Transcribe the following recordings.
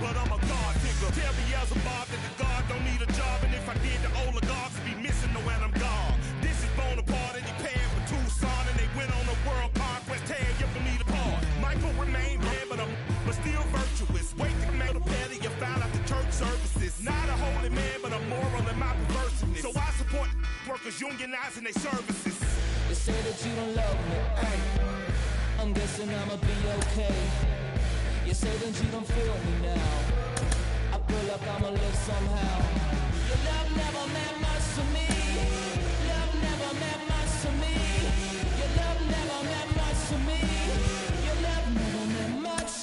but I'm a God digger. Tell me as a Bob that the God don't need a job, and if I did, the oligarchs would be missing no Adam God. This is Bonaparte and he paired with Tucson, and they went on a world conquest. Tear you from me apart. Michael remained dead, but still virtuous. Wait to make a petty, you found out the church services. Not a holy man, but a moral in my perversiveness. So I support workers unionizing their services. They say that you don't love me, ay. I'm guessing I'ma be okay. You say that you don't feel me now. I feel like I'ma live somehow. Your love never meant much to me. Love never meant much to me. Your love never meant much to me. Your love never meant much.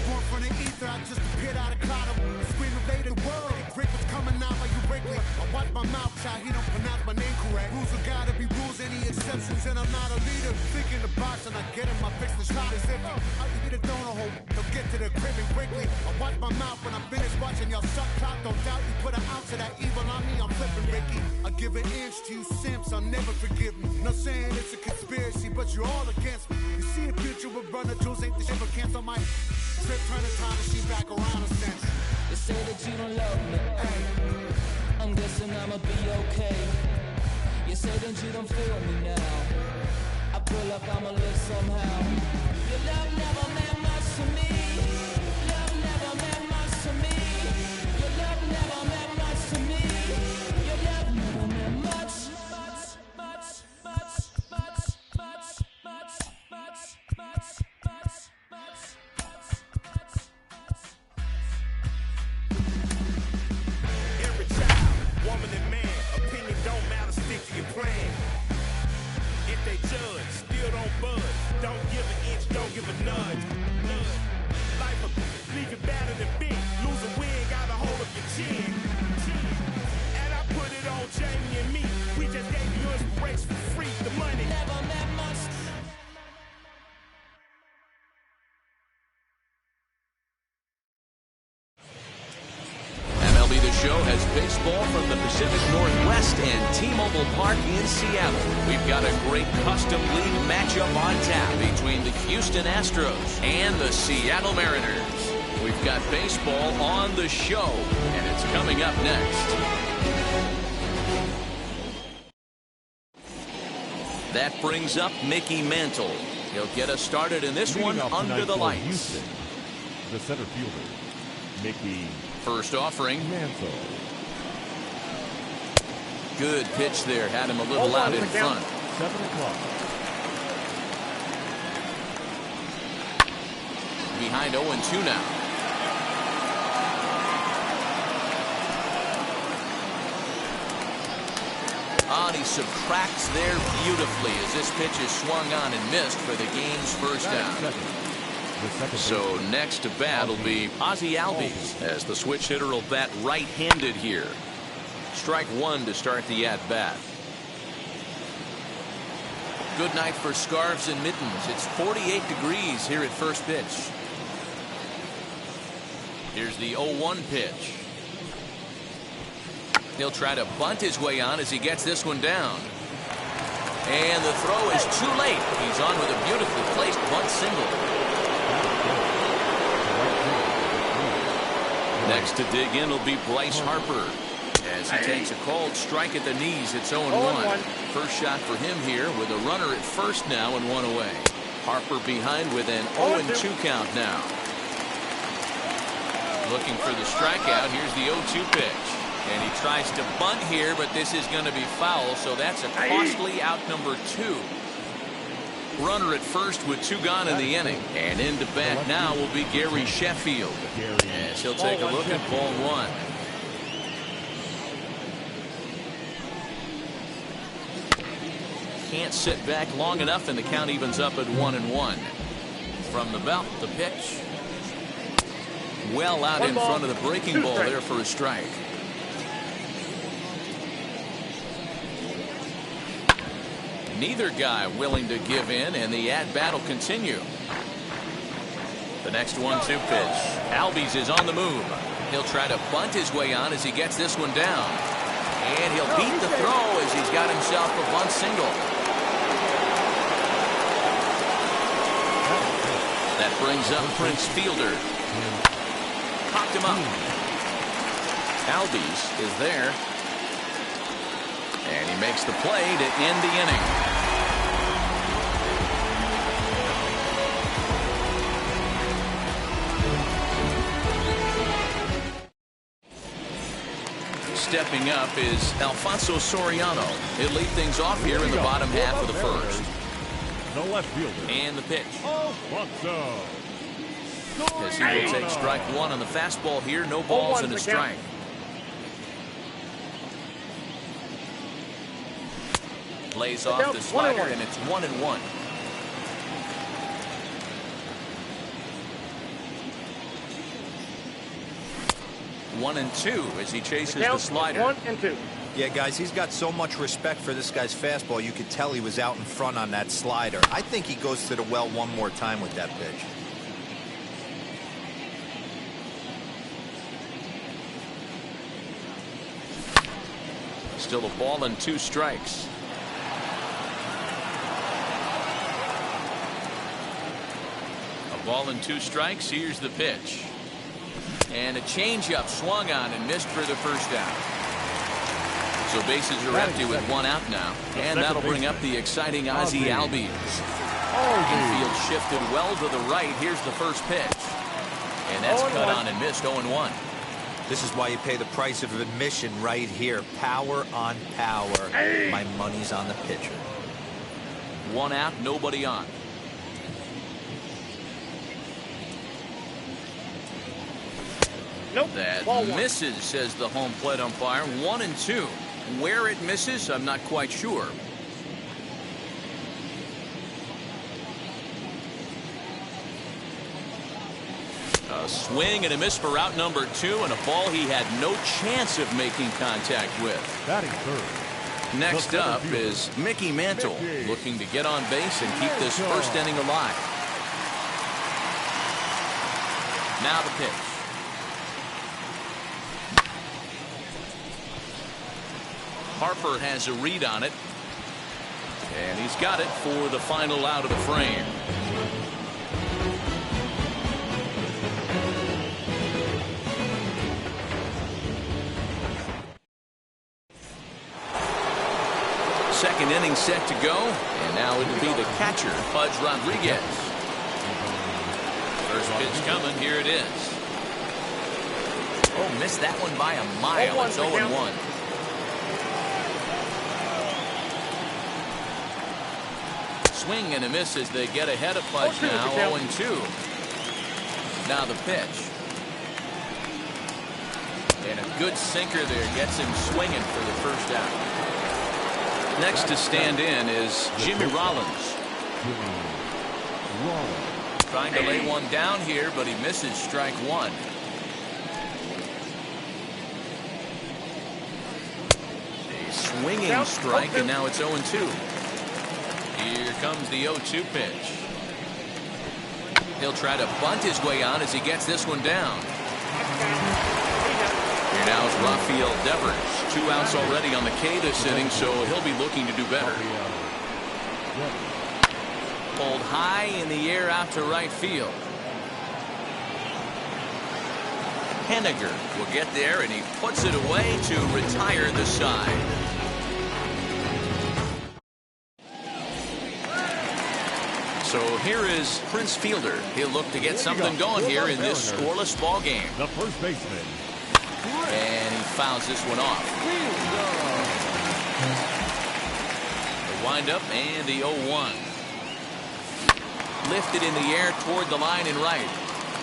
Born from the ether, I just appeared out of cloud. Scream invaded the world. Rick was coming out like you Wrigley. I watch my mouth shot, he don't pronounce my name correct. Rules are gotta be rules, any exceptions, and I'm not a leader. Think in the box and I get in my fix the shot as if I eat a donut hole. They'll get to the crib and quickly. I watch my mouth when I'm finished watching y'all suck clock. Don't doubt you put an ounce of that evil on me, I'm flipping Ricky. I give an inch to you simps, I'll never forgive me. Not saying it's a conspiracy, but you're all against me. You see a future with brother Jules ain't the shit, but cancel my trip, turn the time machine back around a sense. They say that you don't love me, ay. I'm guessing I'ma be okay. You say that you don't feel me now. I feel like I'ma live somehow. Your love never meant much to me. Love never meant much to me. Your love never meant much to me. Your love never meant much. Every child, woman and man, opinion don't matter, stick to your plan. If they judge, still don't budge. Don't give an inch, don't give a nudge. Life will leave you battered and bent. Lose a win, got a hold of your chin. And I put it on Jamie and me. We just gave you inspiration for free. The money Never meant much. MLB The Show has baseball from the Pacific Northwest and T-Mobile Park in Seattle. We've got a great custom league matchup on tap between the Houston Astros and the Seattle Mariners. We've got baseball on the show, and it's coming up next. That brings up Mickey Mantle. He'll get us started in this one under the lights. Houston, the center fielder, Mickey First offering. Mantle. Good pitch there. Had him a little out in front. 7 o'clock. Behind 0-2 now. And he subtracts there beautifully as this pitch is swung on and missed for the game's first down. So next to bat will be Ozzie Albies as the switch hitter will bat right-handed here. Strike one to start the at-bat. Good night for scarves and mittens. It's 48 degrees here at first pitch. Here's the 0-1 pitch. He'll try to bunt his way on as he gets this one down. And the throw is too late. He's on with a beautifully placed bunt single. Next to dig in will be Bryce Harper as he takes a called strike at the knees. It's 0-1. First shot for him here with a runner at first now and one away. Harper behind with an 0-2 count now. Looking for the strikeout. Here's the 0-2 pitch. And he tries to bunt here, but this is going to be foul, so that's a costly out number 2. Runner at first with 2 gone in the inning. And into bat now will be Gary Sheffield as he'll take a look at ball 1. Can't sit back long enough, and the count evens up at 1-1. From the belt, the pitch. Well out in front of the breaking ball there for a strike. Neither guy willing to give in, and the at-bat will continue. The next 1-2 pitch. Albies is on the move. He'll try to bunt his way on as he gets this one down. And he'll beat the throw as he's got himself a bunt single. That brings up Prince Fielder. picked him up. Albies is there. And he makes the play to end the inning. Stepping up is Alfonso Soriano. He'll lead things off here in the bottom half of the first. The left fielder. And the pitch. Alfonso. As he will take strike one on the fastball here. No balls and a strike. Lays off the slider, and it's 1-1. One and two as he chases the slider. 1-2. Yeah, guys, he's got so much respect for this guy's fastball. You could tell he was out in front on that slider. I think he goes to the well one more time with that pitch. Still a ball and 2 strikes. A ball and 2 strikes. Here's the pitch. And a changeup swung on and missed for the first out. So bases are empty with 1 out now. And that'll bring up the exciting Ozzie Albies. Infield shifted well to the right. Here's the first pitch. And that's cut on and missed 0-1. This is why you pay the price of admission right here. Power on power. My money's on the pitcher. 1 out, nobody on. Nope. That misses, says the home plate umpire. 1-2. Where it misses, I'm not quite sure. A swing and a miss for out number 2, and a ball he had no chance of making contact with. Batting third. Next up is Mickey Mantle, looking to get on base and keep this first inning alive. Now the pitch. Harper has a read on it, and he's got it for the final out of the frame. Second inning set to go, and now it'll be the catcher, Pudge Rodriguez. First pitch coming, here it is. Oh, missed that one by a mile. It's 0-1. Swing and a miss as they get ahead of Pudge now. 0-2. Now the pitch. And a good sinker there gets him swinging for the first out. Next to stand in is Jimmy Rollins. Trying to lay one down here, but he misses strike 1. A swinging strike, and now it's 0-2. Here comes the 0-2 pitch. He'll try to bunt his way on as he gets this one down. Here now is Rafael Devers. 2 outs already on the K this inning, so he'll be looking to do better. Pulled high in the air out to right field. Henniger will get there, and he puts it away to retire the side. So here is Prince Fielder. He'll look to get something going here in this scoreless ball game. The first baseman. And he fouls this one off. The windup and the 0-1. Lifted in the air toward the line and right.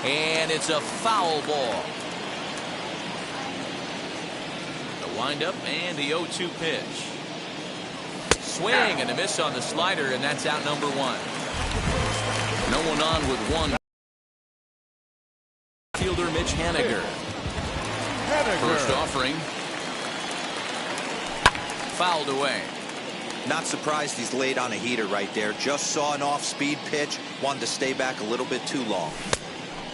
And it's a foul ball. The windup and the 0-2 pitch. Swing and a miss on the slider, and that's out number 1. No one on with 1. Fielder Mitch Haniger. First offering. Fouled away. Not surprised he's laid on a heater right there. Just saw an off-speed pitch. Wanted to stay back a little bit too long.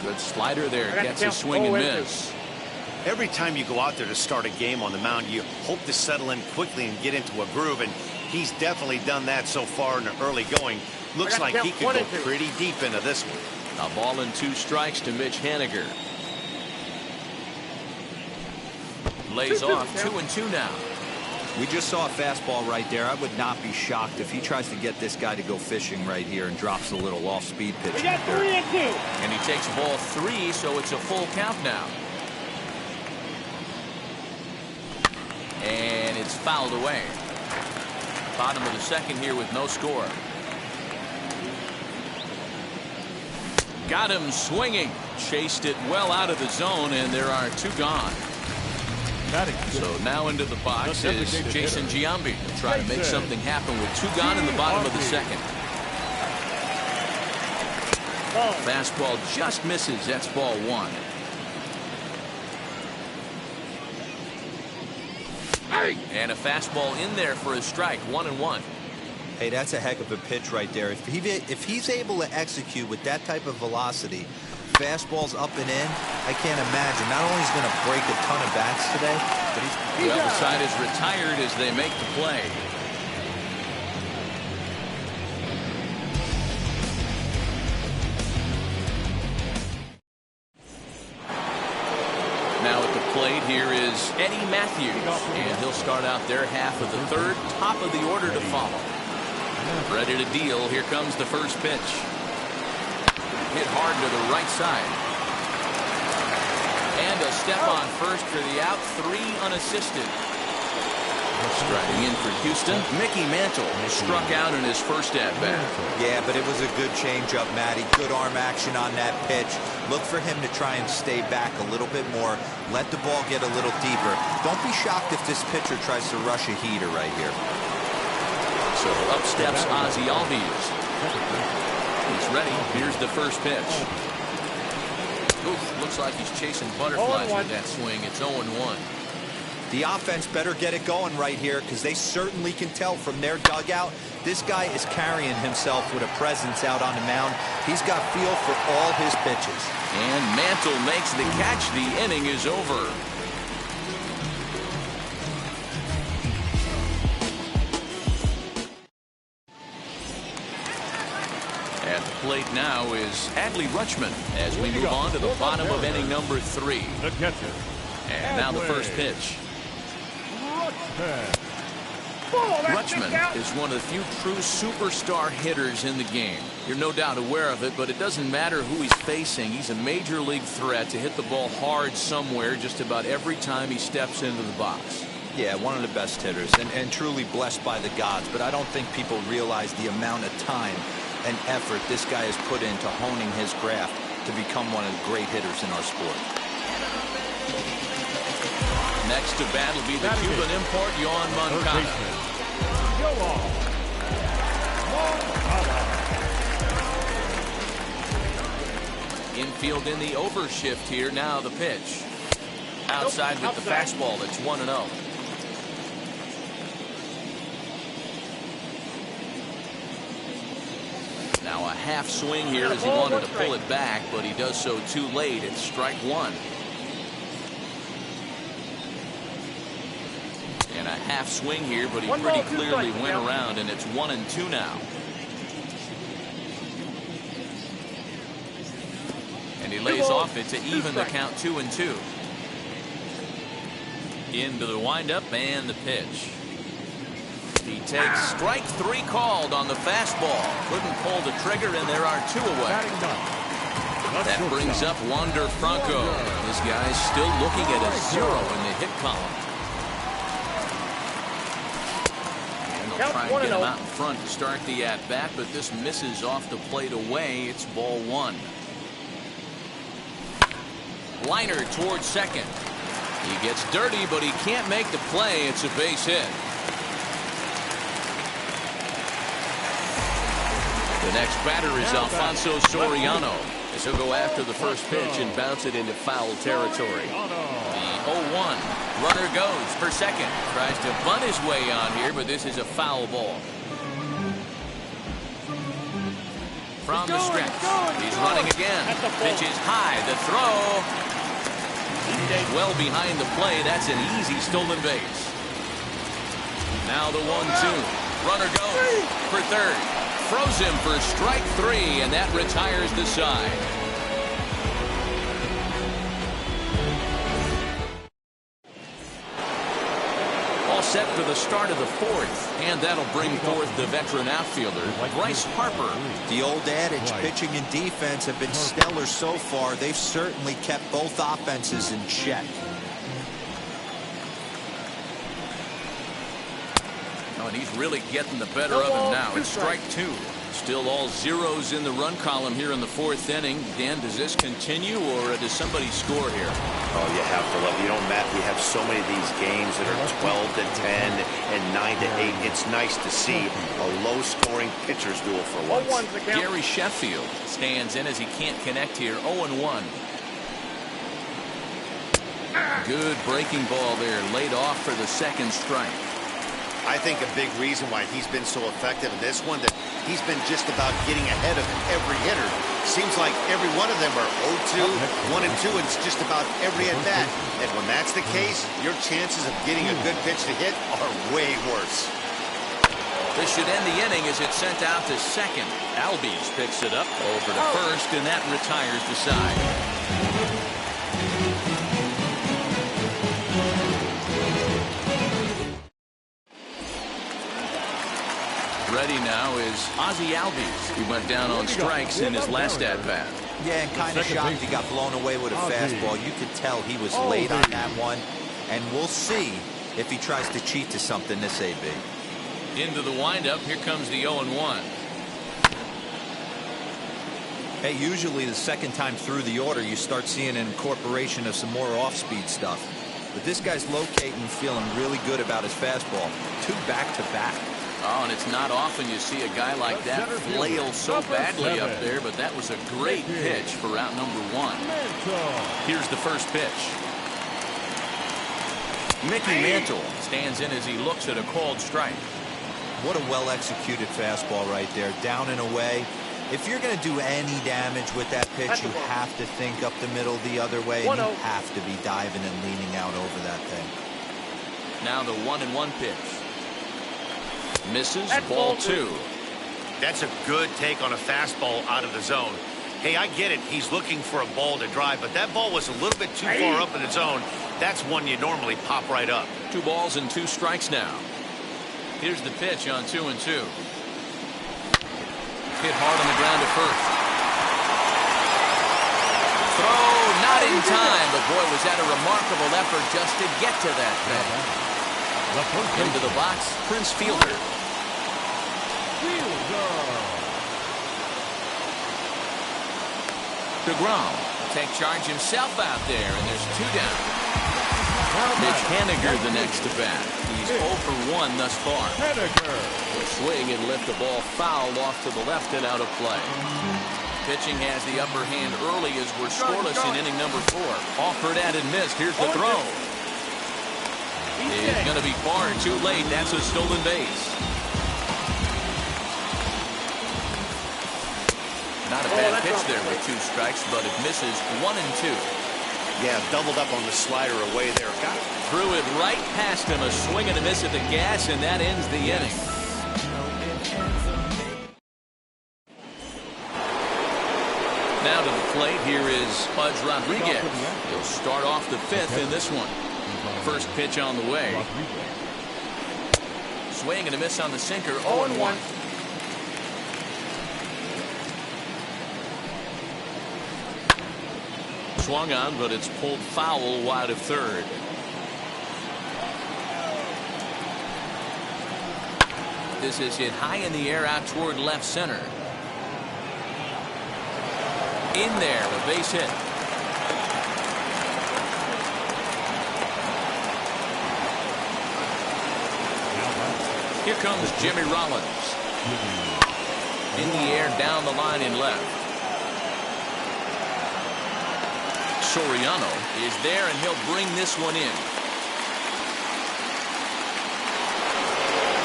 Good slider there. Gets a swing and miss. Every time you go out there to start a game on the mound, you hope to settle in quickly and get into a groove, and he's definitely done that so far in the early going. Looks like he could go pretty deep into this one. A ball and 2 strikes to Mitch Haniger. Lays off 2-2 now. We just saw a fastball right there. I would not be shocked if he tries to get this guy to go fishing right here and drops a little off-speed pitch. We got 3-2. And he takes ball 3, so it's a full count now. And it's fouled away. Bottom of the second here with no score. Got him swinging. Chased it well out of the zone, and there are 2 gone. So now into the box is Jason Giambi, trying to make something happen with 2 gone in the bottom of the second. Fastball just misses. That's ball 1. And a fastball in there for a strike. 1-1. Hey, that's a heck of a pitch right there. If he's able to execute with that type of velocity, fastballs up and in, I can't imagine. Not only is he going to break a ton of bats today, but he's... Well, the side is retired as they make the play. Now at the plate here is Eddie Matthews, and he'll start out their half of the third, top of the order to follow. Ready to deal. Here comes the first pitch. Hit hard to the right side. And a step on first for the out. 3 unassisted. Striking in for Houston, Mickey Mantle struck out in his first at-bat. Yeah, but it was a good changeup, Matty. Good arm action on that pitch. Look for him to try and stay back a little bit more. Let the ball get a little deeper. Don't be shocked if this pitcher tries to rush a heater right here. So up steps Ozzie Albies. He's ready. Here's the first pitch. Oof, looks like he's chasing butterflies with that swing. It's 0-1. The offense better get it going right here, because they certainly can tell from their dugout this guy is carrying himself with a presence out on the mound. He's got feel for all his pitches. And Mantle makes the catch. The inning is over. At the plate now is Adley Rutschman as we move on to the bottom of inning number 3. The catcher. And now the first pitch. Rutschman is one of the few true superstar hitters in the game. You're no doubt aware of it, but it doesn't matter who he's facing. He's a major league threat to hit the ball hard somewhere just about every time he steps into the box. Yeah, one of the best hitters and truly blessed by the gods, but I don't think people realize the amount of time and effort this guy has put into honing his craft to become one of the great hitters in our sport. Next to bat will be the Cuban import, Yoan Moncada. Infield in the overshift here. Now the pitch. Outside with the fastball. It's 1-0. Now a half swing here as he wanted to pull it back, but he does so too late. It's strike 1. And a half swing here, but he pretty clearly went around, and it's 1-2 now. And he lays off it to even the count 2-2. Into the windup and the pitch. He takes strike 3 called on the fastball. Couldn't pull the trigger, and there are 2 away. That brings up Wander Franco. This guy's still looking at a 0 in the hit column. And they'll try and get him out in front to start the at-bat, but this misses off the plate away. It's ball 1. Liner towards second. He gets dirty, but he can't make the play. It's a base hit. The next batter is Alfonso Soriano, as he'll go after the first pitch and bounce it into foul territory. The 0-1. Runner goes for second. Tries to bunt his way on here, but this is a foul ball. From the stretch. He's running again. Pitch is high. The throw. Well behind the play. That's an easy stolen base. Now the 1-2. Runner goes for third. Throws him for strike 3, and that retires the side. set for the start of the fourth, and that'll bring forth the veteran outfielder, Bryce Harper. The old adage, pitching and defense have been stellar so far. They've certainly kept both offenses in check. Oh, and he's really getting the better of him now. It's strike two. Still all zeros in the run column here in the fourth inning. Dan, does this continue, or does somebody score here? Oh, you have to love it. You know, Matt, we have so many of these games that are 12 to 10 and 9 to 8. It's nice to see a low-scoring pitcher's duel for once. Gary Sheffield stands in as he can't connect here. 0-1. Good breaking ball there, laid off for the second strike. I think a big reason why he's been so effective in this one, that he's been just about getting ahead of every hitter. Seems like every one of them are 0-2, 1-2, and it's just about every at-bat. And when that's the case, your chances of getting a good pitch to hit are way worse. This should end the inning as it's sent out to second. Albies picks it up over to first, and that retires the side. Ready now is Ozzie Albies. He went down on strikes in his last at-bat. Yeah, and kind of shocked he got blown away with a fastball. You could tell he was late on that one. And we'll see if he tries to cheat to something this AB. Into the windup. Here comes the 0-1. Hey, usually the second time through the order, you start seeing an incorporation of some more off-speed stuff. But this guy's locating, feeling really good about his fastball. 2 back-to-back. Oh, and it's not often you see a guy like that flail so badly up there, but that was a great pitch for out number 1. Here's the first pitch. Mickey Mantle stands in as he looks at a called strike. What a well-executed fastball right there, down and away. If you're going to do any damage with that pitch, you have to think up the middle the other way, and you have to be diving and leaning out over that thing. Now the 1-1 pitch. Misses, ball 2. That's a good take on a fastball out of the zone. Hey, I get it. He's looking for a ball to drive, but that ball was a little bit too far up in the zone. That's one you normally pop right up. 2 balls and 2 strikes now. Here's the pitch on 2-2. Hit hard on the ground to first. Throw not in time, but boy, was that a remarkable effort just to get to that thing. Into the box, Prince Fielder. DeGrom take charge himself out there, and there's 2 down. Mitch Haniger the next to bat. He's 0 for 1 thus far. The swing and lift the ball foul off to the left and out of play. Pitching has the upper hand early as we're scoreless in inning number 4. Offered at and missed. Here's the throw. It's going to be far too late. That's a stolen base. Not a bad pitch there with 2 strikes, but it misses 1-2. Yeah, doubled up on the slider away there. Got it. Threw it right past him. A swing and a miss at the gas, and that ends the inning. Now to the plate, here is Pudge Rodriguez. He'll start off the 5th in this one. First pitch on the way. Swing and a miss on the sinker. 0-1. Swung on, but it's pulled foul wide of third. This is hit high in the air out toward left center. In there, a base hit. Here comes Jimmy Rollins. In the air, down the line in left. Soriano is there, and he'll bring this one in.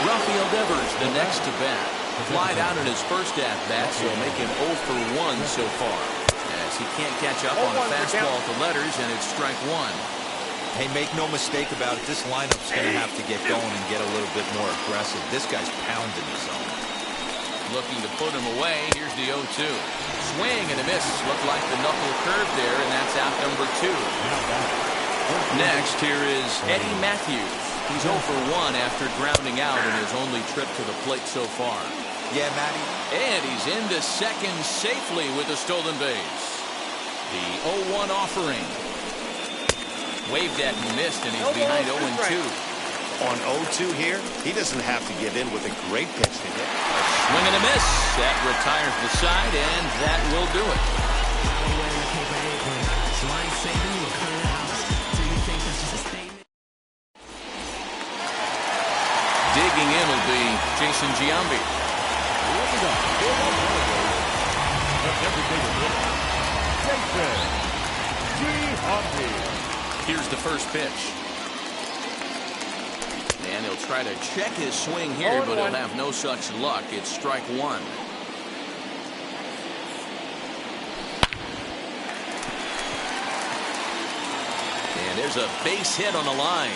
Rafael Devers, the next to bat. Flied out in his first at-bat, so make him 0 for 1 so far. As he can't catch up on a fastball at the letters, and it's strike 1. Hey, make no mistake about it, this lineup's going to have to get going and get a little bit more aggressive. This guy's pounding his zone. Looking to put him away. Here's the 0-2. Swing and a miss. Looked like the knuckle curve there, and that's out number 2. Next, here is Eddie Matthews. He's 0 for 1 after grounding out in his only trip to the plate so far. Yeah, Matty. And he's into second safely with a stolen base. The 0-1 offering. Waved at and missed, and he's behind 0-2. On 0-2 here, he doesn't have to give in with a great pitch to hit. A swing and a miss. That retires the side, and that will do it. Digging in will be Jason Giambi. Here's the first pitch. And he'll try to check his swing here, but he'll have no such luck. It's strike one. And there's a base hit on the line.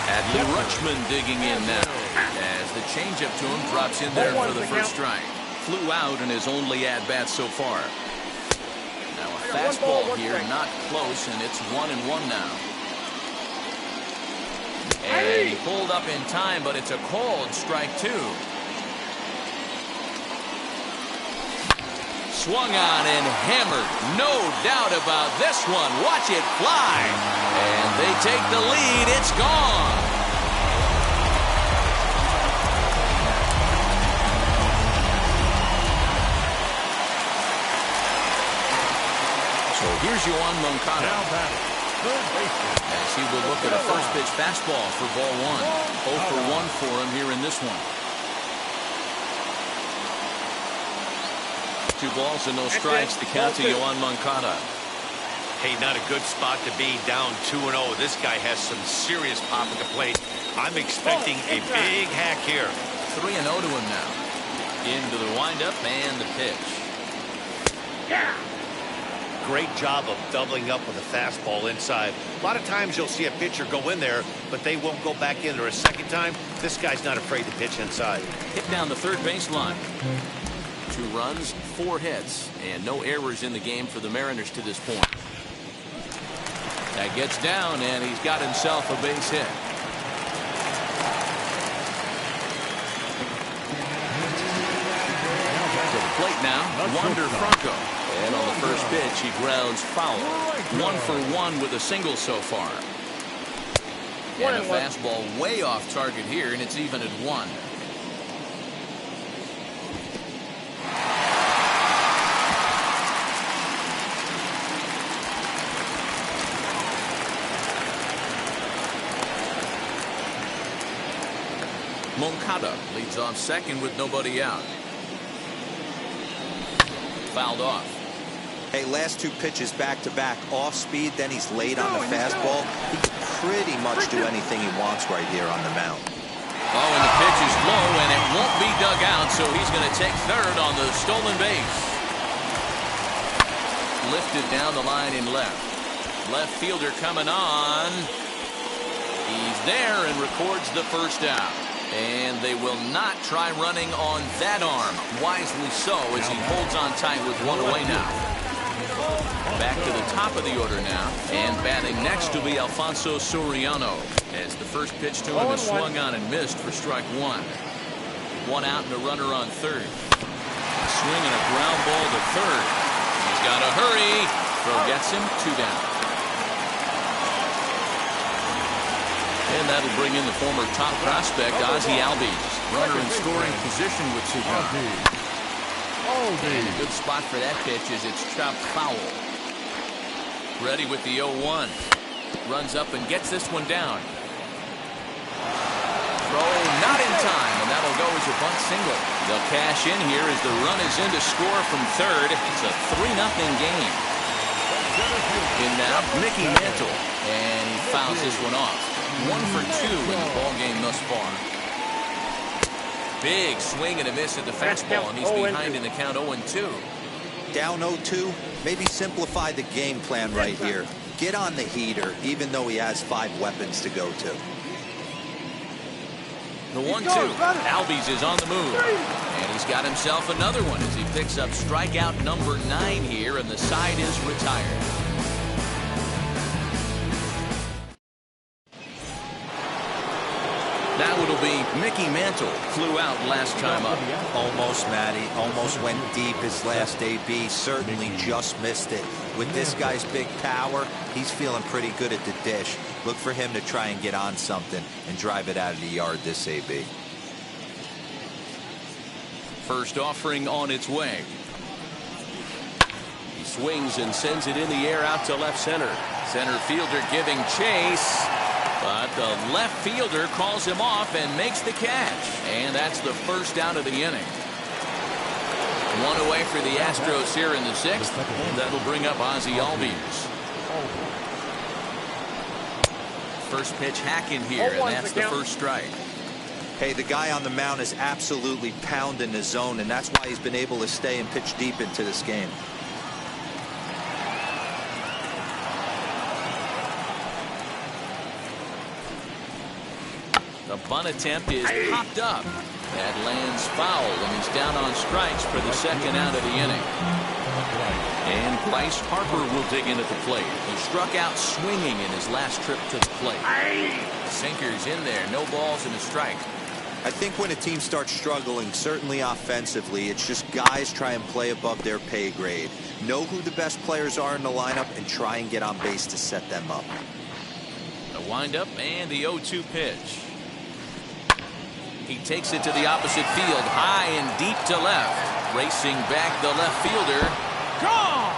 Adley Rutschman digging in now as the changeup to him drops in there for the first strike. Flew out in his only at-bat so far. Now a fastball here, not close, and it's 1-1 now. And he pulled up in time, but it's a called strike two. Swung on and hammered. No doubt about this one. Watch it fly. And they take the lead. It's gone. So here's Yoan Moncada. As he will look at a first pitch fastball for ball one. 0 for 1 for him here in this one. 2 balls and no strikes to count to Yoan Moncada. Hey, not a good spot to be, down 2-0. This guy has some serious pop at the plate. I'm expecting a big hack here. 3-0 to him now. Into the windup and the pitch. Yeah. Great job of doubling up with a fastball inside. A lot of times you'll see a pitcher go in there, but they won't go back in there a second time. This guy's not afraid to pitch inside. Hit down the third baseline. 2 runs, 4 hits, and no errors in the game for the Mariners to this point. That gets down, and he's got himself a base hit. To the plate now, Wander Franco. And on the first pitch, he grounds foul. 1 for 1 with a single so far. And a fastball way off target here, and it's even at 1. Moncada leads off second with nobody out. Fouled off. Hey, last 2 pitches back-to-back off speed, then he's late on the fastball. He can pretty much do anything he wants right here on the mound. Oh, and the pitch is low, and it won't be dug out, so he's going to take third on the stolen base. Lifted down the line in left. Left fielder coming on. He's there and records the first out. And they will not try running on that arm. Wisely so, as he holds on tight with 1 away now. Back to the top of the order now. And batting next to be Alfonso Soriano. As the first pitch to him is swung on and missed for strike 1. 1 out and a runner on third. A swing and a ground ball to third. He's got to hurry. Throw gets him 2 down. And that'll bring in the former top prospect, Ozzie Albies. Runner in scoring position with 2 down. And a good spot for that pitch is it's chopped foul. Ready with the 0-1. Runs up and gets this one down. Throw not in time, and that'll go as a bunt single. They'll cash in here as the run is in to score from third. It's a 3-0 game. In now, Mickey Mantle, and he fouls this one off. 1 for 2 in the ball game thus far. Big swing and a miss at the fastball, and he's behind in the count 0-2. Down 0-2, maybe simplify the game plan right here. Get on the heater, even though he has 5 weapons to go to. The 1-2. Albies is on the move. And he's got himself another one as he picks up strikeout number 9 here, and the side is retired. Now it'll be Mickey Mantle. Flew out last time up. Almost, Matty. Almost went deep his last AB. Certainly just missed it. With this guy's big power, he's feeling pretty good at the dish. Look for him to try and get on something and drive it out of the yard this AB. First offering on its way. He swings and sends it in the air out to left center. Center fielder giving chase. But the left fielder calls him off and makes the catch. And that's the first out of the inning. One away for the Astros here in the 6th. And that'll bring up Ozzie Albies. First pitch hack in here, and that's the first strike. Hey, the guy on the mound is absolutely pounding the zone, and that's why he's been able to stay and pitch deep into this game. The bunt attempt is popped up. That lands foul, and he's down on strikes for the second out of the inning. And Bryce Harper will dig in at the plate. He struck out swinging in his last trip to the plate. Sinker's in there, no balls and a strike. I think when a team starts struggling, certainly offensively, it's just guys try and play above their pay grade. Know who the best players are in the lineup and try and get on base to set them up. The windup and the 0-2 pitch. He takes it to the opposite field, high and deep to left. Racing back the left fielder. Gone!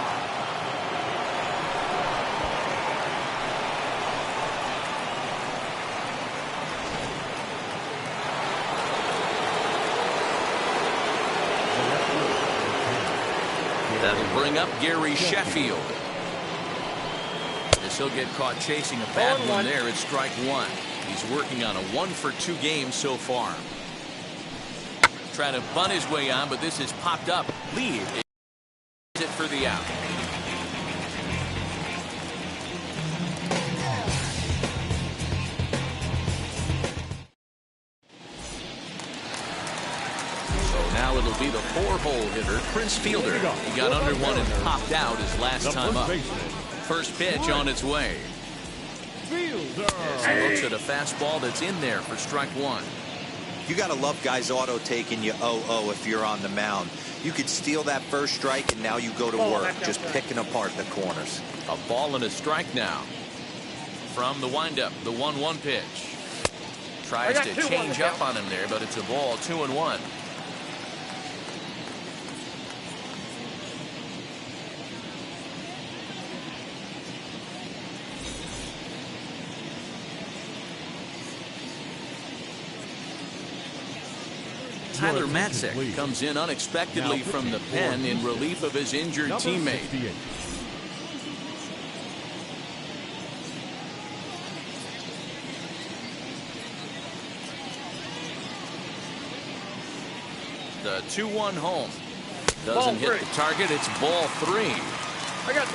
That'll bring up Gary Sheffield. As he'll get caught chasing a bad one there at strike 1. He's working on a 1-for-2 game so far. Trying to bunt his way on, but this is popped up. Lead is it for the out. So now it'll be the 4-hole hitter, Prince Fielder. He got under one and popped out his last time up. First pitch on its way. As he looks at a fastball that's in there for strike 1. You got to love guys auto taking you 0-0 if you're on the mound. You could steal that first strike and now you go to work just picking apart the corners. A ball and a strike now. From the windup, the 1-1 pitch. Tries to change up on him there, but it's a ball, 2-1. Tyler Matzek comes in unexpectedly from the pen in relief of his injured teammate. The 2-1 home. Doesn't hit the target. It's ball 3.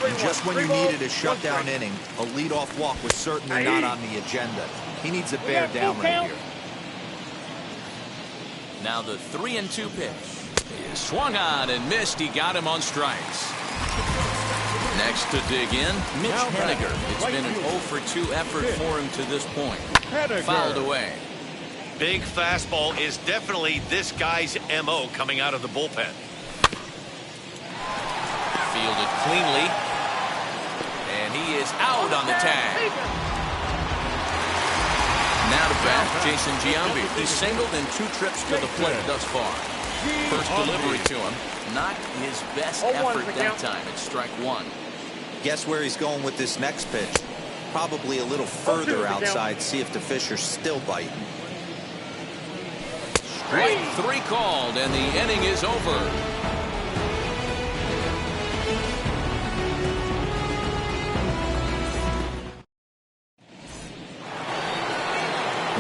And just when you needed a shutdown inning, a leadoff walk was certainly not on the agenda. He needs to bear down right here. Now the 3-2 pitch. He is swung on and missed. He got him on strikes. Next to dig in, Mitch Henniger. It's been an 0-for-2 effort for him to this point. Fouled away. Big fastball is definitely this guy's MO coming out of the bullpen. Fielded cleanly. And he is out on the tag. Now to bat, Jason Giambi. He's singled in 2 trips to the plate thus far. First delivery to him. Not his best effort that time. It's strike 1. Guess where he's going with this next pitch? Probably a little further outside. See if the fish are still biting. Strike 3 called, and the inning is over.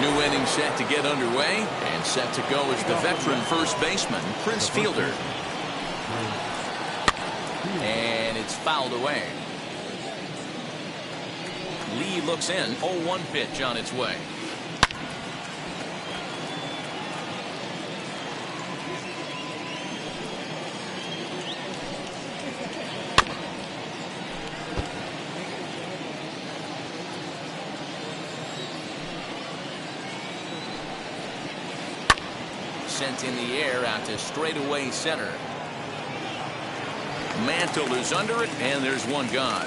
New inning set to get underway, and set to go is the veteran first baseman, Prince Fielder. And it's fouled away. Lee looks in, 0-1 pitch on its way. sent in the air out to straightaway center. Mantle is under it, and there's one gone.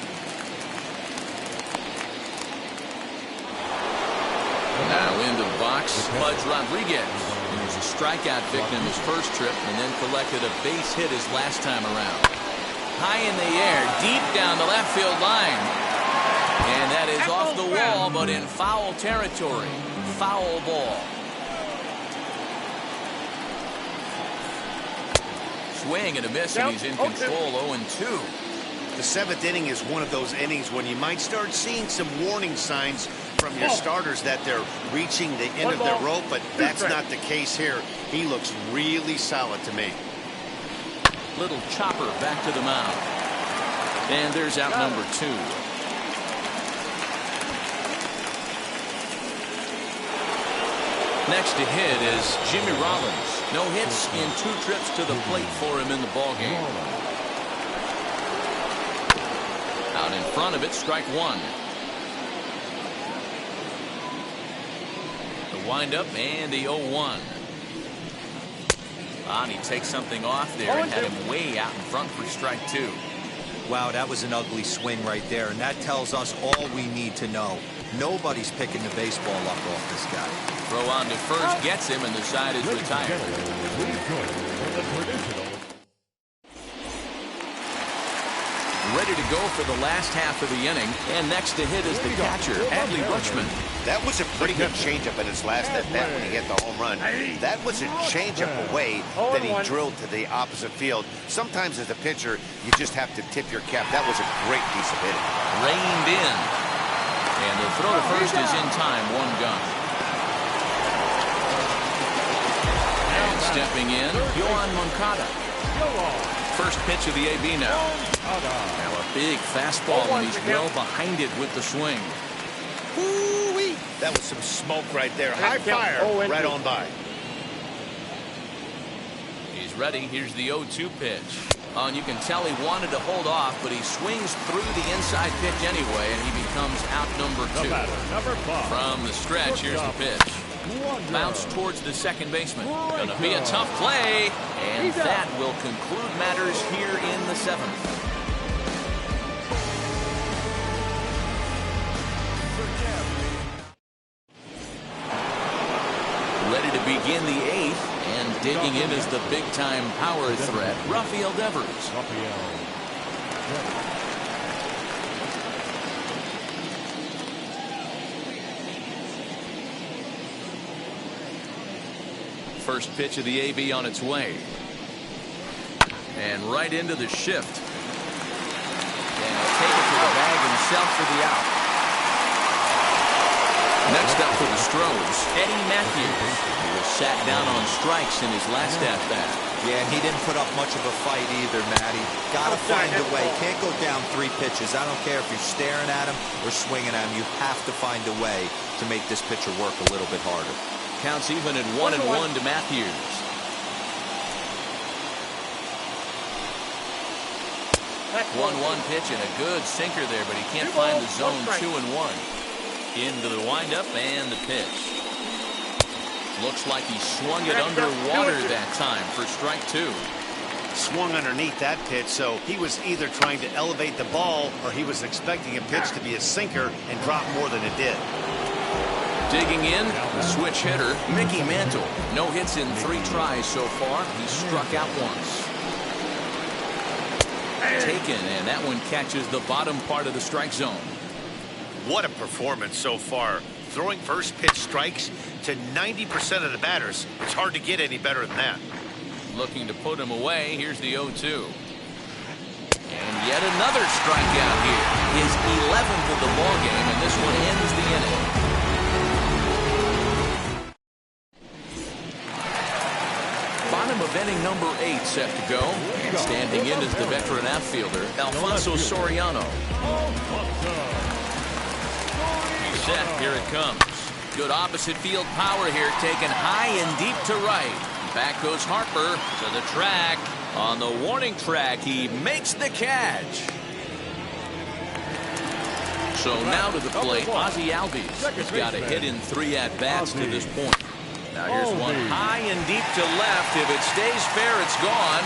Now into the box, Pudge Rodriguez. He was a strikeout victim his first trip and then collected a base hit his last time around. High in the air, deep down the left field line. And that is off the wall, but in foul territory. Foul ball. Swing and a miss, and he's in control, 0-2. The seventh inning is one of those innings when you might start seeing some warning signs from your starters that they're reaching the end of their rope, but that's not the case here. He looks really solid to me. Little chopper back to the mound. And there's out number 2. Next to hit is Jimmy Rollins. No hits in 2 trips to the plate for him in the ballgame. Out in front of it, strike 1. The windup and the 0-1. And he takes something off there and had him way out in front for strike 2. Wow, that was an ugly swing right there, and that tells us all we need to know. Nobody's picking the baseball up off this guy. Throw on to first gets him, and the side is retired. Ready to go for the last half of the inning, and next to hit is the catcher, Adley Rutschman. That was a pretty good changeup in his last at bat when he hit the home run. That was a changeup away that he drilled to the opposite field. Sometimes as a pitcher, you just have to tip your cap. That was a great piece of hitting. Reined in. And the throw to first is in time, 1 gone. And stepping in, Yohan Moncada. First pitch of the AB now. Now a big fastball, and he's well behind it with the swing. Woo-wee. That was some smoke right there. High fire, right on by. He's ready. Here's the 0-2 pitch. And you can tell he wanted to hold off, but he swings through the inside pitch anyway, and he becomes out number 2. From the stretch, here's the pitch. Bounce towards the second baseman. Gonna be a tough play, and that will conclude matters here in the 7th. Ready to begin the 8th, and digging in is the big-time power threat, Rafael Devers. First pitch of the AB on its way. And right into the shift. And he'll take it to the bag himself for the out. Next up for the Stros, Eddie Matthews. He was sat down on strikes in his last at-bat. Yeah, and he didn't put up much of a fight either, Matty. Gotta find a way. Can't go down 3 pitches. I don't care if you're staring at him or swinging at him. You have to find a way to make this pitcher work a little bit harder. Counts even at 1-1 to Matthews. 1-1 pitch and a good sinker there, but he can't find the zone. 2-1. Into the windup and the pitch. Looks like he swung it underwater that time for strike 2. Swung underneath that pitch, so he was either trying to elevate the ball or he was expecting a pitch to be a sinker and drop more than it did. Digging in, the switch hitter, Mickey Mantle. No hits in 3 tries so far. He struck out once. Taken, and that one catches the bottom part of the strike zone. What a performance so far. Throwing first pitch strikes to 90% of the batters. It's hard to get any better than that. Looking to put him away. Here's the 0-2. And yet another strikeout here. His 11th of the ballgame, and this one ends the inning. Bottom of inning number 8 set to go. And standing in is the veteran outfielder, Alfonso Soriano. Set, here it comes. Good opposite field power here, taken high and deep to right. Back goes Harper to the track. On the warning track, he makes the catch. So now to the plate, Ozzie Albies. He's got a hit in 3 at-bats to this point. Now here's one high and deep to left. If it stays fair, it's gone.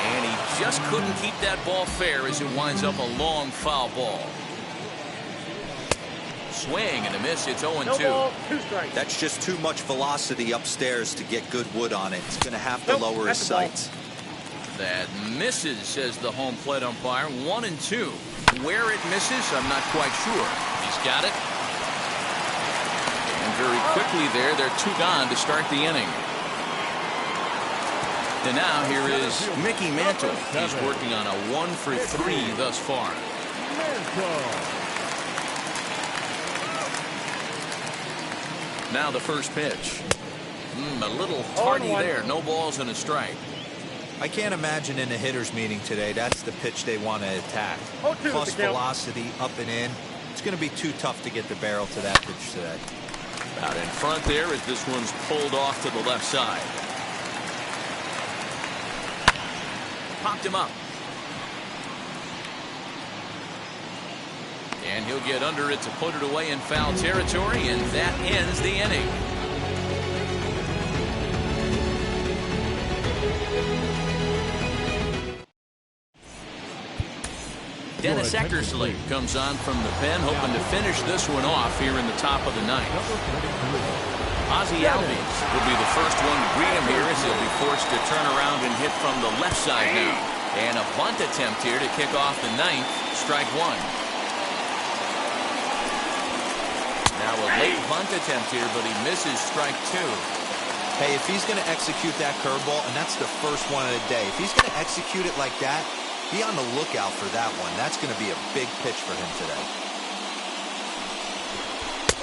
And he just couldn't keep that ball fair as it winds up a long foul ball. Swing and a miss. It's 0-2. No ball, 2 strikes. That's just too much velocity upstairs to get good wood on it. He's going to have to lower his sights. That misses, says the home plate umpire. 1-2. Where it misses, I'm not quite sure. He's got it. And very quickly they're 2 gone to start the inning. And now here is Mickey Mantle. He's working on a 1-for-3 thus far. Now the first pitch. A little tardy there. No balls and a strike. I can't imagine in a hitter's meeting today that's the pitch they want to attack. Plus velocity up and in. It's going to be too tough to get the barrel to that pitch today. Out in front there as this one's pulled off to the left side. Popped him up. And he'll get under it to put it away in foul territory, and that ends the inning. Dennis Eckersley comes on from the pen, hoping to finish this one off here in the top of the ninth. Ozzie Albies will be the first one to greet him here as he'll be forced to turn around and hit from the left side now. And a bunt attempt here to kick off the ninth. Strike 1. Now a late bunt attempt here, but he misses strike 2. Hey, if he's going to execute that curveball, and that's the first one of the day, if he's going to execute it like that, be on the lookout for that one. That's going to be a big pitch for him today.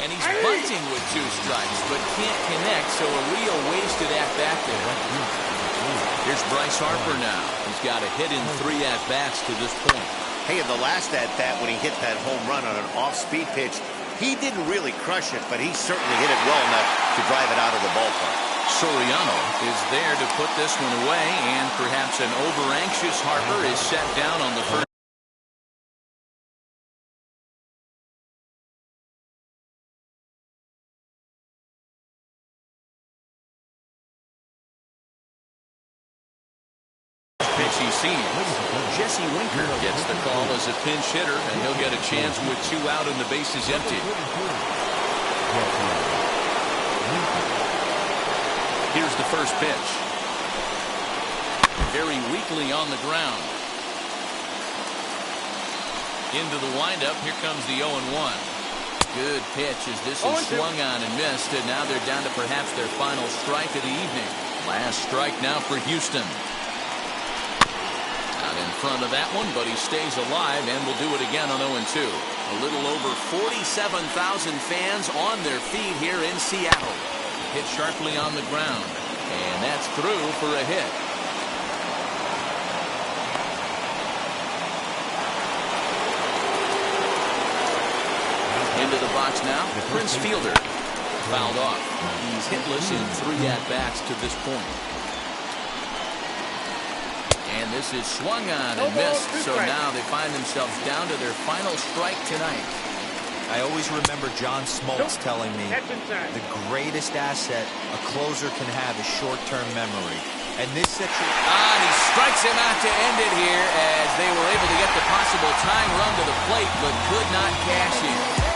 And he's bunting with 2 strikes, but can't connect, so a real wasted at-bat there. Here's Bryce Harper now. He's got a hit in 3 at-bats to this point. Hey, in the last at-bat when he hit that home run on an off-speed pitch, he didn't really crush it, but he certainly hit it well enough to drive it out of the ballpark. Soriano is there to put this one away, and perhaps an over-anxious Harper is set down on the first. Pitch he sees. Jesse Winker gets the call as a pinch hitter, and he'll get a chance with 2 out and the bases empty. Here's the first pitch. Very weakly on the ground. Into the windup. Here comes the 0-1. Good pitch as this is swung on and missed, and now they're down to perhaps their final strike of the evening. Last strike now for Houston. Out in front of that one, but he stays alive and will do it again on 0-2. A little over 47,000 fans on their feet here in Seattle. Hit sharply on the ground, and that's through for a hit. Into the box now, Prince Fielder. Fouled off. He's hitless in 3 at-bats to this point. And this is swung on and missed, so now they find themselves down to their final strike tonight. I always remember John Smoltz telling me the greatest asset a closer can have is short-term memory. And this situation... he strikes him out to end it here as they were able to get the possible tying run to the plate, but could not cash in.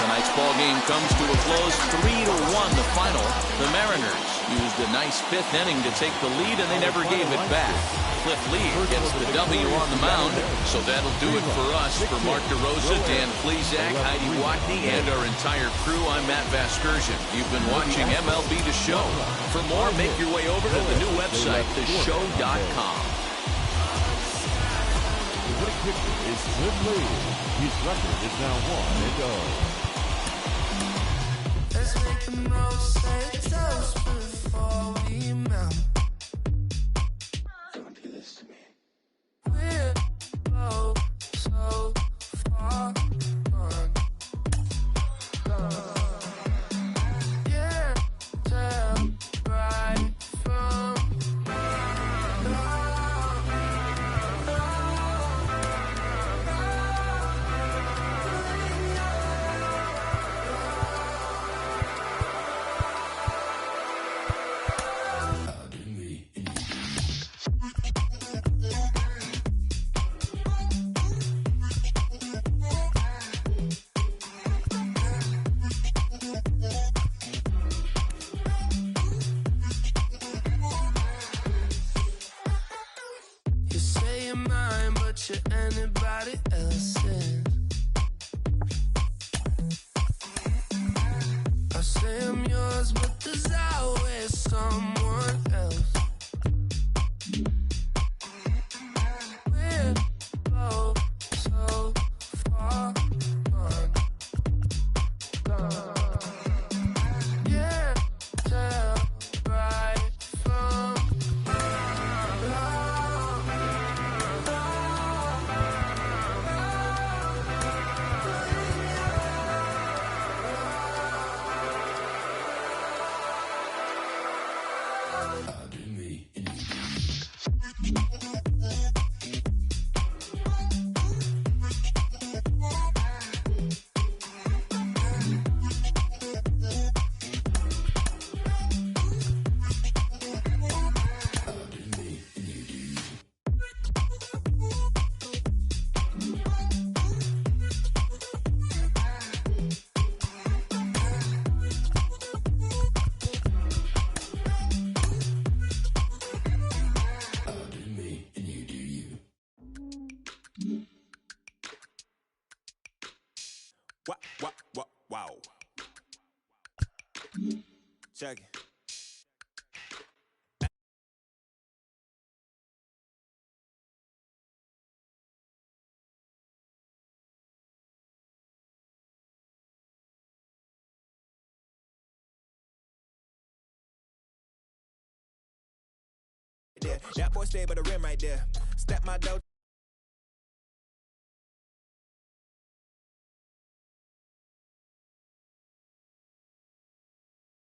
Tonight's ball game comes to a close, 3-1 the final. The Mariners used a nice 5th inning to take the lead, and they never gave it back. Cliff Lee gets the W on the mound, so that'll do it for us. For Mark DeRosa, Dan Plesac, Heidi Watney, and our entire crew, I'm Matt Vasgersian. You've been watching MLB The Show. For more, make your way over to the new website, theshow.com. The winning pitcher is Cliff Lee. His record is now 1-0. Let's make the most toast before we melt. Don't do this to me. We're both so far gone. Yeah, tell right from picture anybody else in. I say I'm yours, but there's always someone else. We're both so far gone. Can't tell right from Wow. Check it. That boy stayed by the rim right there. Step my dough.